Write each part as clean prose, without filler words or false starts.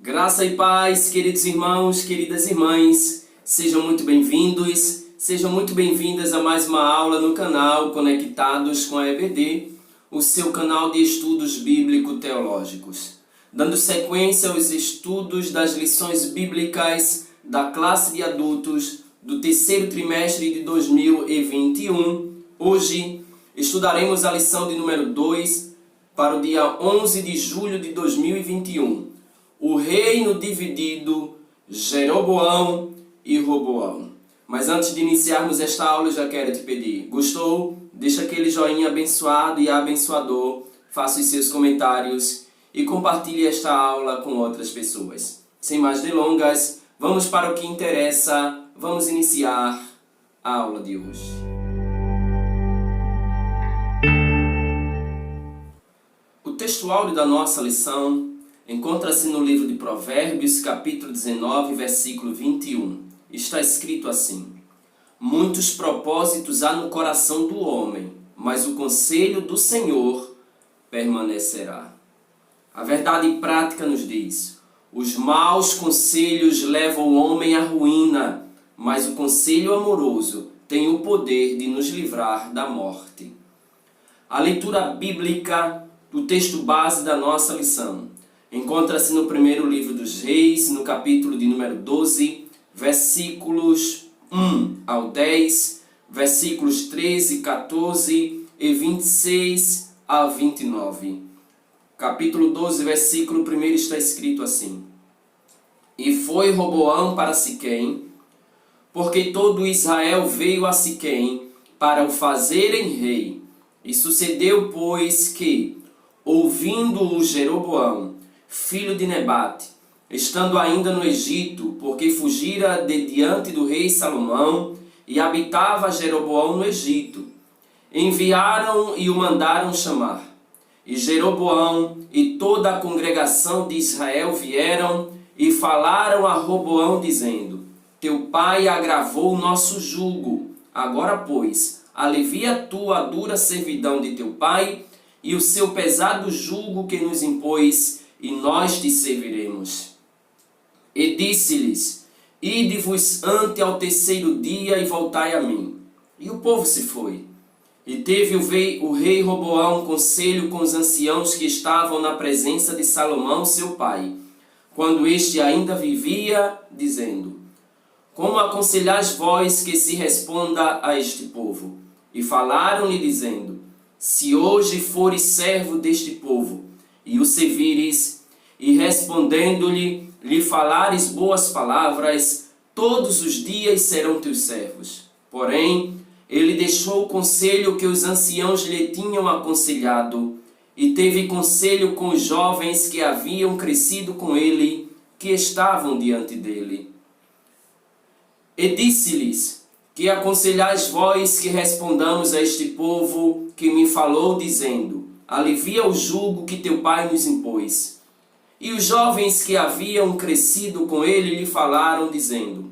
Graça e paz, queridos irmãos, queridas irmãs, sejam muito bem-vindos, sejam muito bem-vindas a mais uma aula no canal Conectados com a EBD, o seu canal de estudos bíblico-teológicos. Dando sequência aos estudos das lições bíblicas da classe de adultos do terceiro trimestre de 2021, hoje estudaremos a lição de número 2 para o dia 11 de julho de 2021. O reino dividido, Jeroboão e Roboão. Mas antes de iniciarmos esta aula, eu já quero te pedir, gostou? Deixa aquele joinha abençoado e abençoador, faça os seus comentários e compartilhe esta aula com outras pessoas. Sem mais delongas, vamos para o que interessa, vamos iniciar a aula de hoje. O texto áureo da nossa lição encontra-se no livro de Provérbios, capítulo 19, versículo 21. Está escrito assim: muitos propósitos há no coração do homem, mas o conselho do Senhor permanecerá. A verdade prática nos diz: os maus conselhos levam o homem à ruína, mas o conselho amoroso tem o poder de nos livrar da morte. A leitura bíblica do texto base da nossa lição encontra-se no primeiro livro dos Reis, no capítulo de número 12, versículos 1 ao 10, versículos 13, 14 e 26 a 29. Capítulo 12, versículo 1 está escrito assim: E foi Roboão para Siquém, porque todo Israel veio a Siquém para o fazerem rei. E sucedeu, pois, que, ouvindo-o Jeroboão, filho de Nebate, estando ainda no Egito, porque fugira de diante do rei Salomão, e habitava Jeroboão no Egito, enviaram e o mandaram chamar. E Jeroboão e toda a congregação de Israel vieram e falaram a Roboão, dizendo: Teu pai agravou o nosso jugo. Agora, pois, alivia tu a dura servidão de teu pai e o seu pesado jugo que nos impôs, e nós te serviremos. E disse-lhes: Ide-vos ante ao terceiro dia e voltai a mim. E o povo se foi. E teve o rei Roboão conselho com os anciãos que estavam na presença de Salomão, seu pai, quando este ainda vivia, dizendo: Como aconselhais vós que se responda a este povo? E falaram-lhe, dizendo: Se hoje fores servo deste povo, e o servires, e respondendo-lhe, lhe falares boas palavras, todos os dias serão teus servos. Porém, ele deixou o conselho que os anciãos lhe tinham aconselhado, e teve conselho com os jovens que haviam crescido com ele, que estavam diante dele. E disse-lhes: Que aconselhais vós que respondamos a este povo que me falou, dizendo: Alivia o jugo que teu pai nos impôs. E os jovens que haviam crescido com ele lhe falaram, dizendo: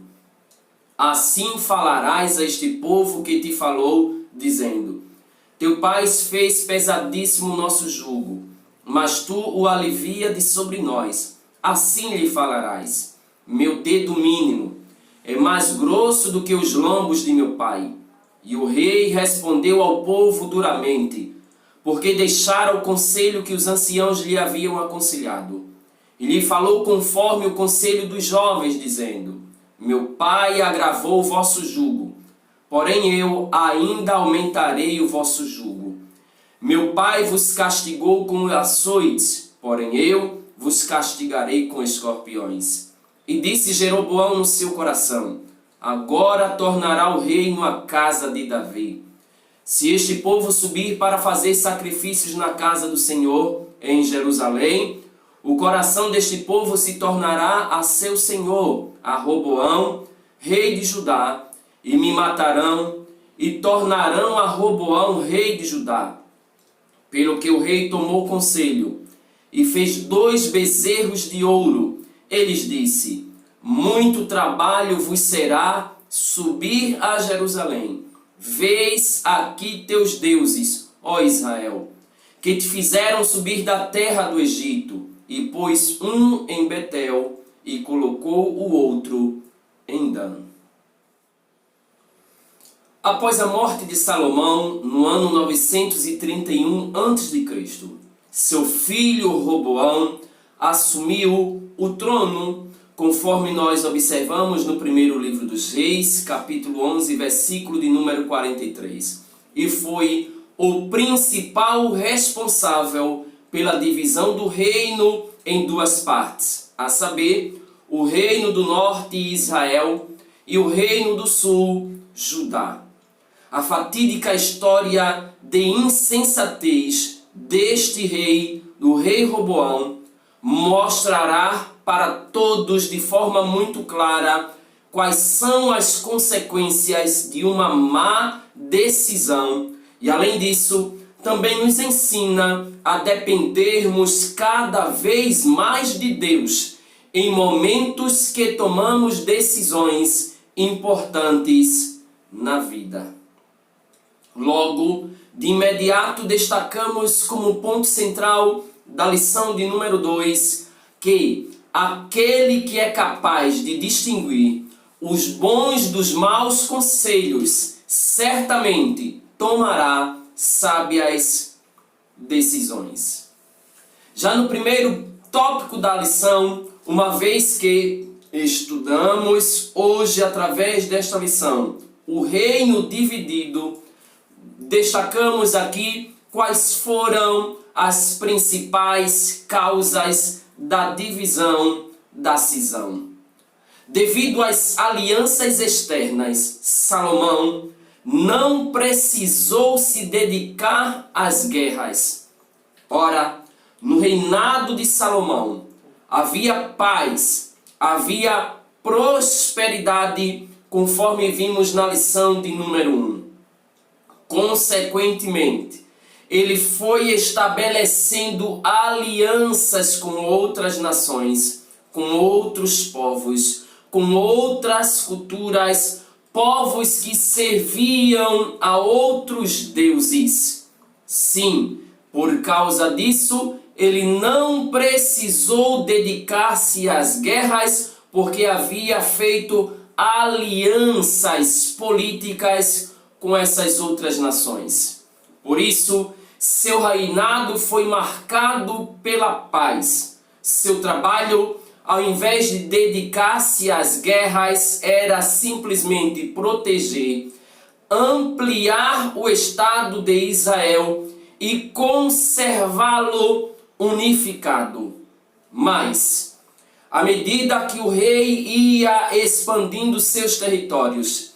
Assim falarás a este povo que te falou, dizendo: Teu pai fez pesadíssimo o nosso jugo, mas tu o alivia de sobre nós. Assim lhe falarás: Meu dedo mínimo é mais grosso do que os lombos de meu pai. E o rei respondeu ao povo duramente, porque deixara o conselho que os anciãos lhe haviam aconselhado. E lhe falou conforme o conselho dos jovens, dizendo: Meu pai agravou o vosso jugo, porém eu ainda aumentarei o vosso jugo. Meu pai vos castigou com açoites, porém eu vos castigarei com escorpiões. E disse Jeroboão no seu coração: Agora tornará o reino à casa de Davi. Se este povo subir para fazer sacrifícios na casa do Senhor em Jerusalém, o coração deste povo se tornará a seu senhor, a Roboão, rei de Judá, e me matarão, e tornarão a Roboão rei de Judá. Pelo que o rei tomou conselho, e fez 2 bezerros de ouro. Eles disse: Muito trabalho vos será subir a Jerusalém. Vês aqui teus deuses, ó Israel, que te fizeram subir da terra do Egito. e pôs um em Betel e colocou o outro em Dan. Após a morte de Salomão, no ano 931 a.C., seu filho Roboão assumiu o trono, conforme nós observamos no primeiro livro dos Reis, capítulo 11, versículo de número 43. E foi o principal responsável pela divisão do reino em duas partes, a saber, o reino do norte, Israel, e o reino do sul, Judá. A fatídica história de insensatez deste rei, do rei Roboão, mostrará para todos de forma muito clara quais são as consequências de uma má decisão e, além disso, também nos ensina a dependermos cada vez mais de Deus em momentos que tomamos decisões importantes na vida. Logo, de imediato destacamos como ponto central da lição de número 2 que aquele que é capaz de distinguir os bons dos maus conselhos certamente tomará sábias decisões. Já no primeiro tópico da lição, uma vez que estudamos hoje através desta lição o reino dividido, destacamos aqui quais foram as principais causas da divisão, da cisão. Devido às alianças externas, Salomão não precisou se dedicar às guerras. Ora, no reinado de Salomão havia paz, havia prosperidade, conforme vimos na lição de número 1. Consequentemente, ele foi estabelecendo alianças com outras nações, com outros povos, com outras culturas, povos que serviam a outros deuses. Sim, por causa disso, ele não precisou dedicar-se às guerras, porque havia feito alianças políticas com essas outras nações. Por isso, seu reinado foi marcado pela paz. Seu trabalho, ao invés de dedicar-se às guerras, era simplesmente proteger, ampliar o Estado de Israel e conservá-lo unificado. Mas, à medida que o rei ia expandindo seus territórios,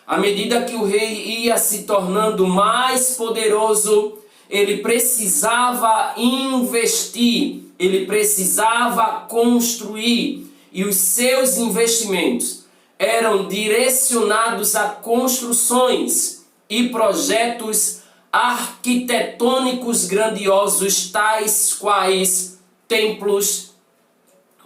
à medida que o rei ia se tornando mais poderoso, ele precisava investir, ele precisava construir, e os seus investimentos eram direcionados a construções e projetos arquitetônicos grandiosos, tais quais templos,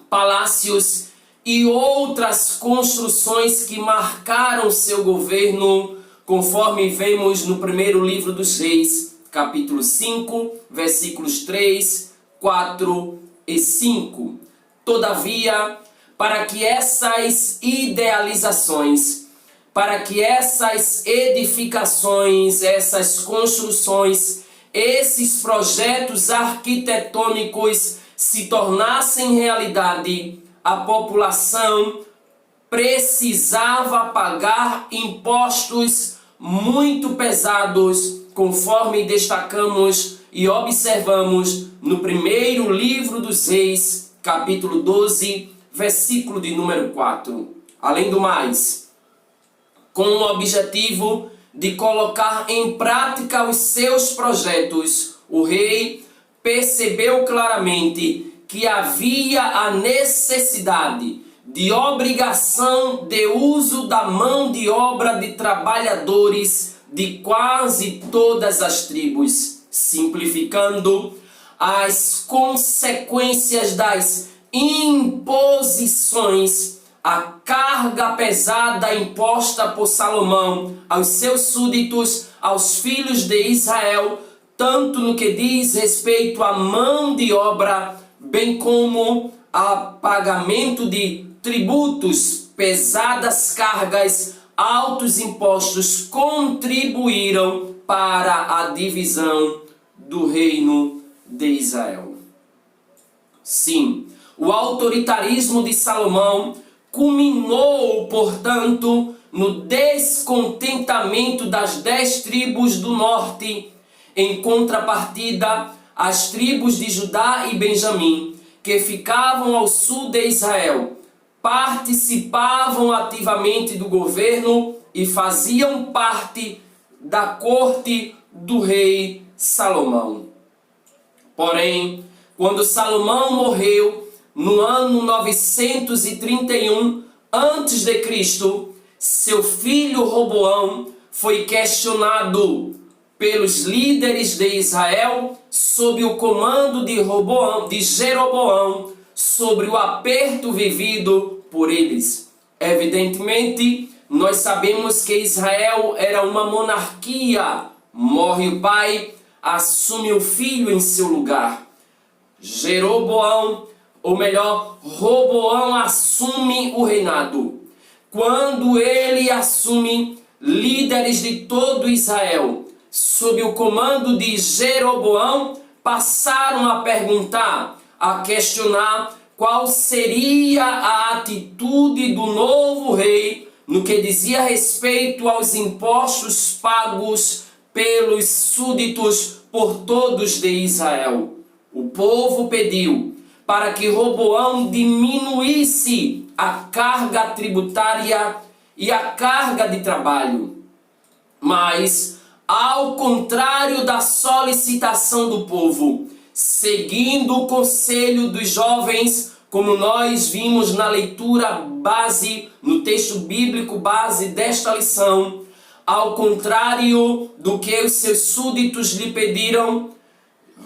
palácios e outras construções que marcaram seu governo, conforme vemos no primeiro livro dos Reis, capítulo 5, versículos 3, 4 e 5. Todavia, para que essas idealizações, para que essas edificações, essas construções, esses projetos arquitetônicos se tornassem realidade, a população precisava pagar impostos muito pesados, conforme destacamos e observamos no primeiro livro dos Reis, capítulo 12, versículo de número 4. Além do mais, com o objetivo de colocar em prática os seus projetos, o rei percebeu claramente que havia a necessidade de obrigação de uso da mão de obra de trabalhadores de quase todas as tribos, simplificando as consequências das imposições, a carga pesada imposta por Salomão aos seus súditos, aos filhos de Israel, tanto no que diz respeito à mão de obra, bem como a pagamento de tributos, pesadas cargas, altos impostos, contribuíram para a divisão do reino de Israel. Sim, o autoritarismo de Salomão culminou, portanto, no descontentamento das 10 tribos do norte, em contrapartida às tribos de Judá e Benjamim, que ficavam ao sul de Israel, participavam ativamente do governo e faziam parte da corte do rei Salomão. Porém, quando Salomão morreu no ano 931 a.C., seu filho Roboão foi questionado pelos líderes de Israel sob o comando de Jeroboão sobre o aperto vivido por eles. Evidentemente, nós sabemos que Israel era uma monarquia. Morre o pai, assume o filho em seu lugar. Roboão assume o reinado. Quando ele assume, líderes de todo Israel, sob o comando de Jeroboão, passaram a perguntar, a questionar qual seria a atitude do novo rei no que dizia respeito aos impostos pagos pelos súditos por todos de Israel. O povo pediu para que Roboão diminuísse a carga tributária e a carga de trabalho. Mas, ao contrário da solicitação do povo, seguindo o conselho dos jovens, como nós vimos na leitura base, no texto bíblico base desta lição, ao contrário do que os seus súditos lhe pediram,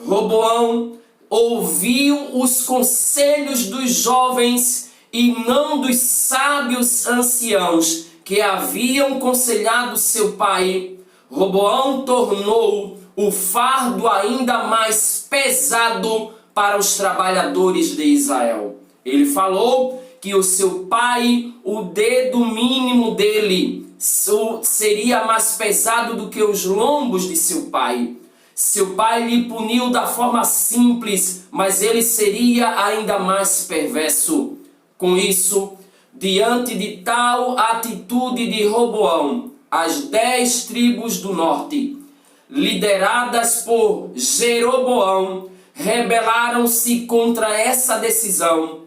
Roboão ouviu os conselhos dos jovens e não dos sábios anciãos que haviam conselhado seu pai. Roboão tornou o fardo ainda mais pesado para os trabalhadores de Israel. Ele falou que o seu pai, o dedo mínimo dele, seria mais pesado do que os lombos de seu pai. Seu pai lhe puniu da forma simples, mas ele seria ainda mais perverso. Com isso, diante de tal atitude de Roboão, as 10 tribos do norte, lideradas por Jeroboão, rebelaram-se contra essa decisão.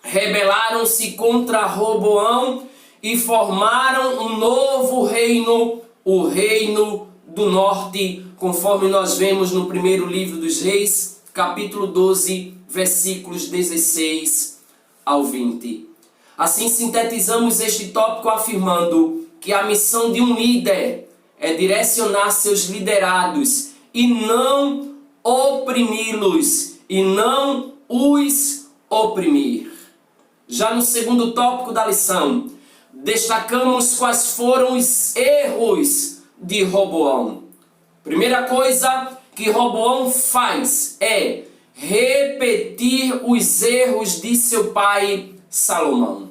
Rebelaram-se contra Roboão e formaram um novo reino, o reino do norte, conforme nós vemos no primeiro livro dos Reis, capítulo 12, versículos 16 ao 20. Assim sintetizamos este tópico afirmando que a missão de um líder é direcionar seus liderados e não oprimi-los e não os oprimir. Já no segundo tópico da lição, destacamos quais foram os erros de Roboão. Primeira coisa que Roboão faz é repetir os erros de seu pai Salomão.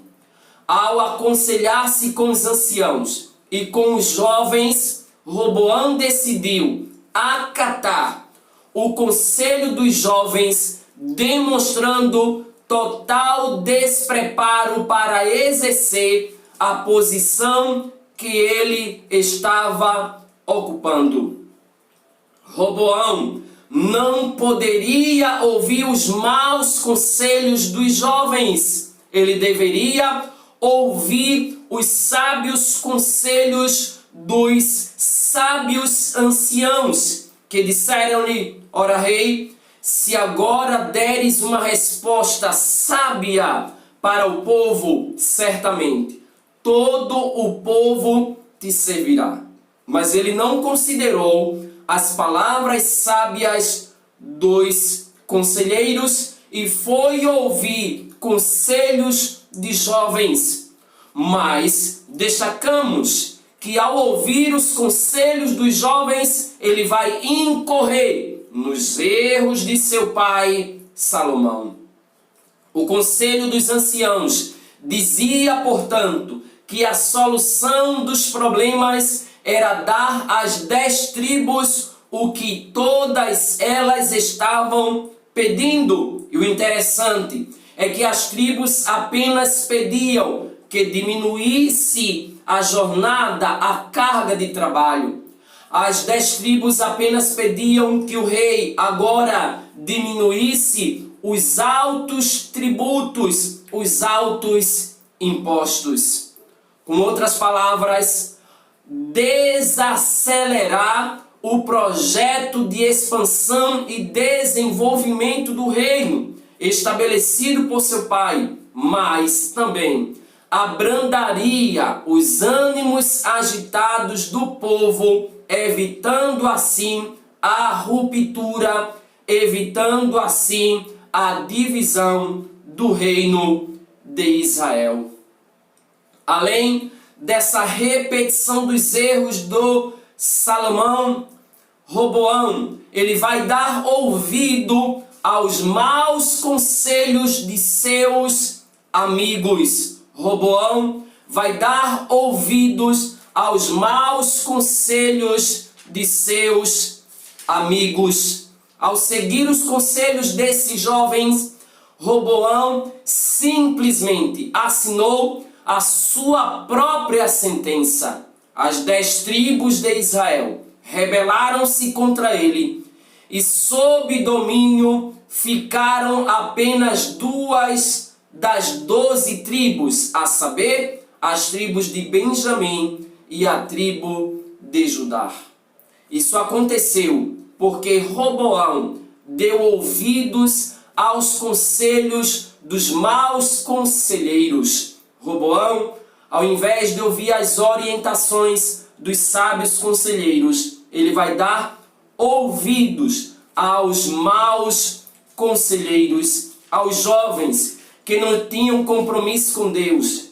Ao aconselhar-se com os anciãos e com os jovens, Roboão decidiu acatar o conselho dos jovens, demonstrando total despreparo para exercer a posição que ele estava ocupando. Roboão não poderia ouvir os maus conselhos dos jovens. Ele deveria ouvir os sábios conselhos dos sábios anciãos, que disseram-lhe: ora, rei, se agora deres uma resposta sábia para o povo, certamente todo o povo te servirá. Mas ele não considerou as palavras sábias dos conselheiros e foi ouvir conselhos de jovens. Mas destacamos que ao ouvir os conselhos dos jovens, ele vai incorrer nos erros de seu pai Salomão. O conselho dos anciãos dizia, portanto, que a solução dos problemas era dar às 10 tribos o que todas elas estavam pedindo. E o interessante é que as tribos apenas pediam que diminuísse a jornada, a carga de trabalho. As 10 tribos apenas pediam que o rei agora diminuísse os altos tributos, os altos impostos. Com outras palavras, desacelerar o projeto de expansão e desenvolvimento do reino estabelecido por seu pai, mas também abrandaria os ânimos agitados do povo, evitando assim a ruptura, evitando assim a divisão do reino de Israel. Além dessa repetição dos erros do Salomão, Roboão, ele vai dar ouvido aos maus conselhos de seus amigos. Roboão vai dar ouvidos aos maus conselhos de seus amigos. Ao seguir os conselhos desses jovens, Roboão simplesmente assinou a sua própria sentença. As 10 tribos de Israel rebelaram-se contra ele e sob domínio ficaram apenas 2 das 12 tribos, a saber, as tribos de Benjamim e a tribo de Judá. Isso aconteceu porque Roboão deu ouvidos aos conselhos dos maus conselheiros. Roboão, ao invés de ouvir as orientações dos sábios conselheiros, ele vai dar ouvidos aos maus conselheiros, aos jovens que não tinham compromisso com Deus,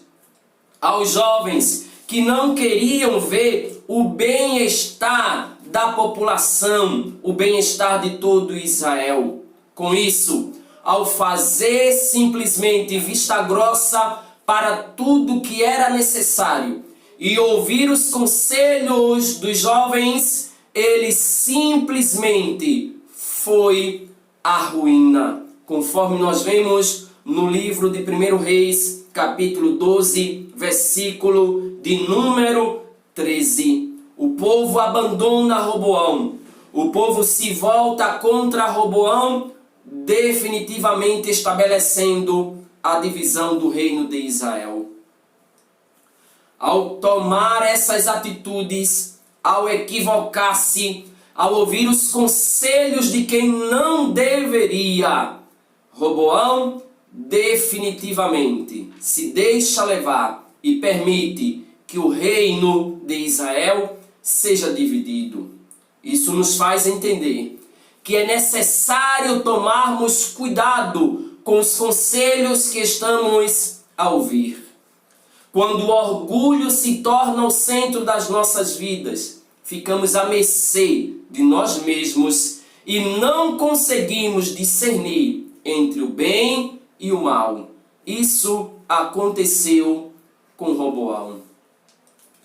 aos jovens que não queriam ver o bem-estar da população, o bem-estar de todo Israel. Com isso, ao fazer simplesmente vista grossa para tudo que era necessário e ouvir os conselhos dos jovens, ele simplesmente foi à ruína. Conforme nós vemos no livro de 1 Reis, capítulo 12, versículo de número 13. O povo abandona Roboão. O povo se volta contra Roboão, definitivamente estabelecendo a divisão do reino de Israel. Ao tomar essas atitudes, ao equivocar-se, ao ouvir os conselhos de quem não deveria, Roboão definitivamente se deixa levar e permite que o reino de Israel seja dividido. Isso nos faz entender que é necessário tomarmos cuidado com os conselhos que estamos a ouvir. Quando o orgulho se torna o centro das nossas vidas, ficamos à mercê de nós mesmos e não conseguimos discernir entre o bem e o mal. Isso aconteceu com Roboão.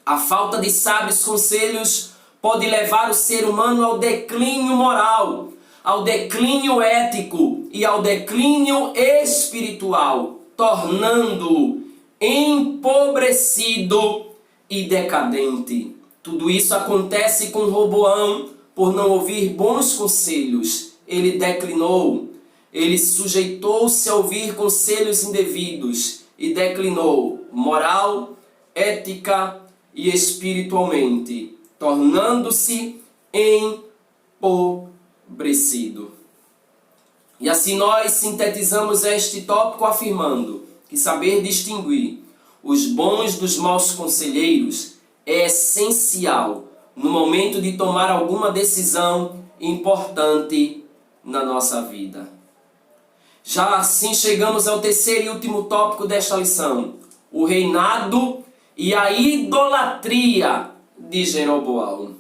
A falta de sábios conselhos pode levar o ser humano ao declínio moral, ao declínio ético e ao declínio espiritual, tornando-o empobrecido e decadente. Tudo isso acontece com Roboão por não ouvir bons conselhos. Ele declinou, ele sujeitou-se a ouvir conselhos indevidos e declinou moral, ética e espiritualmente, tornando-se empobrecido. E assim nós sintetizamos este tópico afirmando que saber distinguir os bons dos maus conselheiros é essencial no momento de tomar alguma decisão importante na nossa vida. Já assim chegamos ao terceiro e último tópico desta lição: o reinado e a idolatria de Jeroboão.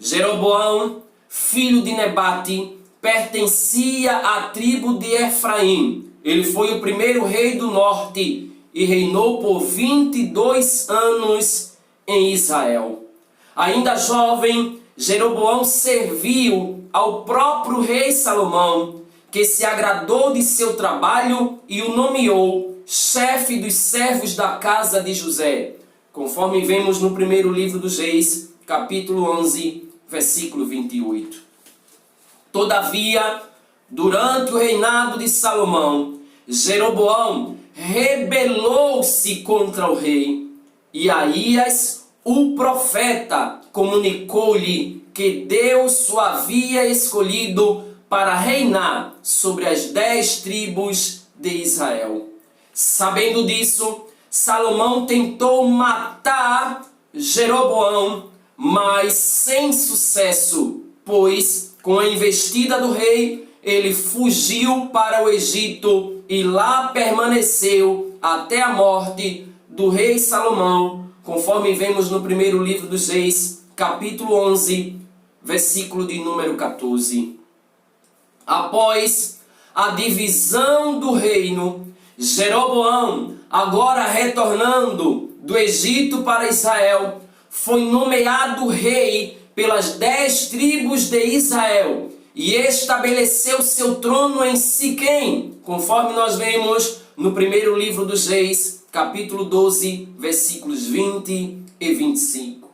Jeroboão, filho de Nebate, pertencia à tribo de Efraim. Ele foi o primeiro rei do norte e reinou por 22 anos em Israel. Ainda jovem, Jeroboão serviu ao próprio rei Salomão, que se agradou de seu trabalho e o nomeou chefe dos servos da casa de José, conforme vemos no primeiro livro dos Reis, capítulo 11, versículo 28. Todavia, durante o reinado de Salomão, Jeroboão rebelou-se contra o rei, e Aías, o profeta, comunicou-lhe que Deus o havia escolhido para reinar sobre as 10 tribos de Israel. Sabendo disso, Salomão tentou matar Jeroboão, mas sem sucesso, pois com a investida do rei, ele fugiu para o Egito e lá permaneceu até a morte do rei Salomão, conforme vemos no primeiro livro dos Reis, capítulo 11, versículo de número 14. Após a divisão do reino, Jeroboão, agora retornando do Egito para Israel, foi nomeado rei pelas 10 tribos de Israel e estabeleceu seu trono em Siquém, conforme nós vemos no primeiro livro dos Reis, capítulo 12, versículos 20 e 25.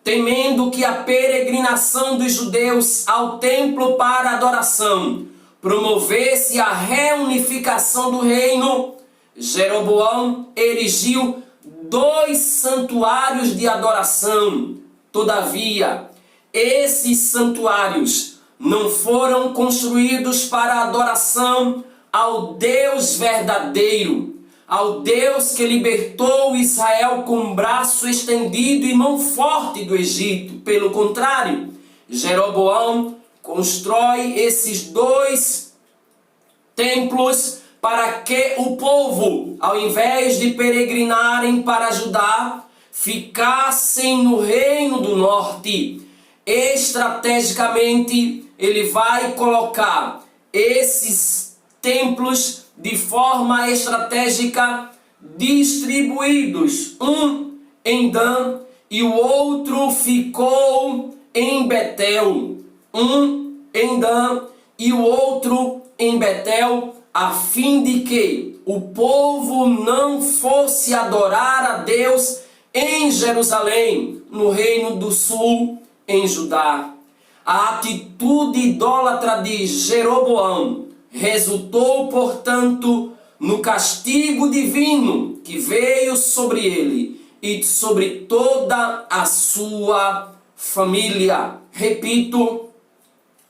Temendo que a peregrinação dos judeus ao templo para adoração promovesse a reunificação do reino, Jeroboão erigiu 2 santuários de adoração. Todavia, esses santuários não foram construídos para adoração ao Deus verdadeiro, ao Deus que libertou Israel com braço estendido e mão forte do Egito. Pelo contrário, Jeroboão constrói esses 2 templos para que o povo, ao invés de peregrinarem para Judá, ficassem no reino do norte. Estrategicamente, ele vai colocar esses templos de forma estratégica distribuídos, um em Dan e o outro ficou em Betel. Um em Dan e o outro em Betel, a fim de que o povo não fosse adorar a Deus em Jerusalém, no reino do sul, em Judá. A atitude idólatra de Jeroboão resultou, portanto, no castigo divino que veio sobre ele e sobre toda a sua família. Repito,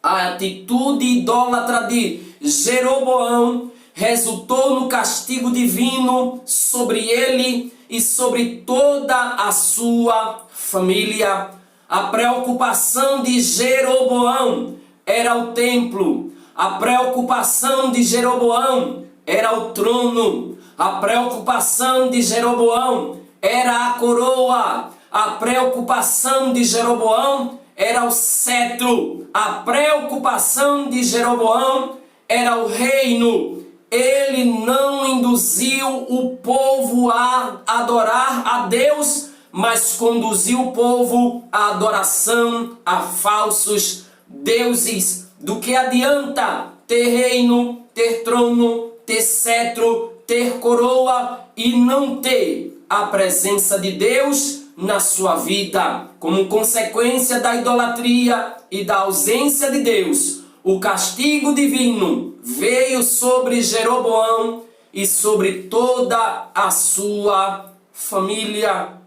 a atitude idólatra de Jeroboão resultou no castigo divino sobre ele e sobre toda a sua família. A preocupação de Jeroboão era o templo. A preocupação de Jeroboão era o trono. A preocupação de Jeroboão era a coroa. A preocupação de Jeroboão era o cetro. A preocupação de Jeroboão era o reino. Ele não induziu o povo a adorar a Deus, mas conduziu o povo à adoração a falsos deuses. Do que adianta ter reino, ter trono, ter cetro, ter coroa e não ter a presença de Deus na sua vida? Como consequência da idolatria e da ausência de Deus, o castigo divino veio sobre Jeroboão e sobre toda a sua família.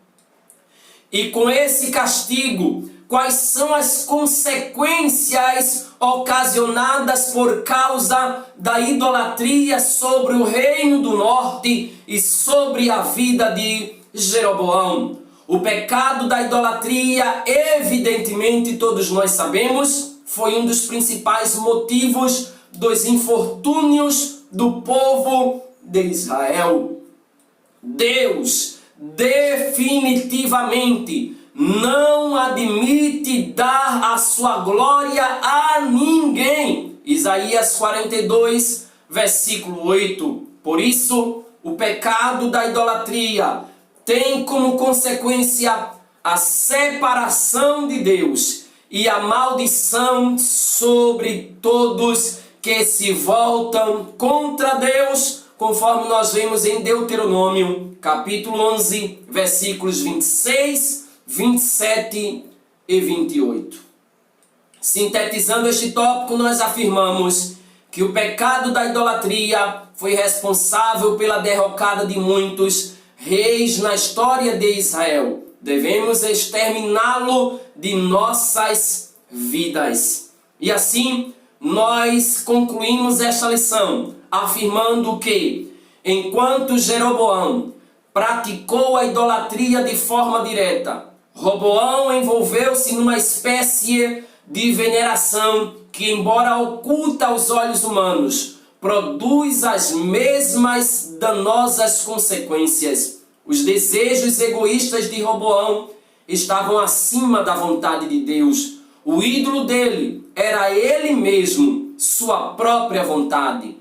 E com esse castigo, quais são as consequências ocasionadas por causa da idolatria sobre o reino do norte e sobre a vida de Jeroboão? O pecado da idolatria, evidentemente, todos nós sabemos, foi um dos principais motivos dos infortúnios do povo de Israel. Deus definitivamente não admite dar a sua glória a ninguém. Isaías 42, versículo 8. Por isso, o pecado da idolatria tem como consequência a separação de Deus e a maldição sobre todos que se voltam contra Deus, conforme nós vemos em Deuteronômio, capítulo 11, versículos 26, 27 e 28. Sintetizando este tópico, nós afirmamos que o pecado da idolatria foi responsável pela derrocada de muitos reis na história de Israel. Devemos exterminá-lo de nossas vidas. E assim, nós concluímos esta lição afirmando que, enquanto Jeroboão praticou a idolatria de forma direta, Roboão envolveu-se numa espécie de veneração que, embora oculta aos olhos humanos, produz as mesmas danosas consequências. Os desejos egoístas de Roboão estavam acima da vontade de Deus. O ídolo dele era ele mesmo, sua própria vontade.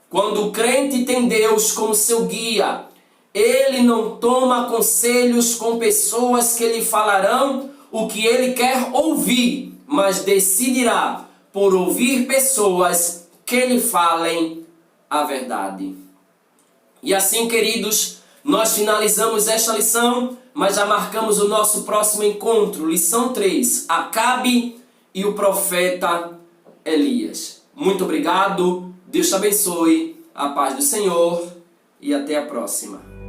Quando o crente tem Deus como seu guia, ele não toma conselhos com pessoas que lhe falarão o que ele quer ouvir, mas decidirá por ouvir pessoas que lhe falem a verdade. E assim, queridos, nós finalizamos esta lição, mas já marcamos o nosso próximo encontro, lição 3, Acabe e o profeta Elias. Muito obrigado, Deus te abençoe, a paz do Senhor e até a próxima.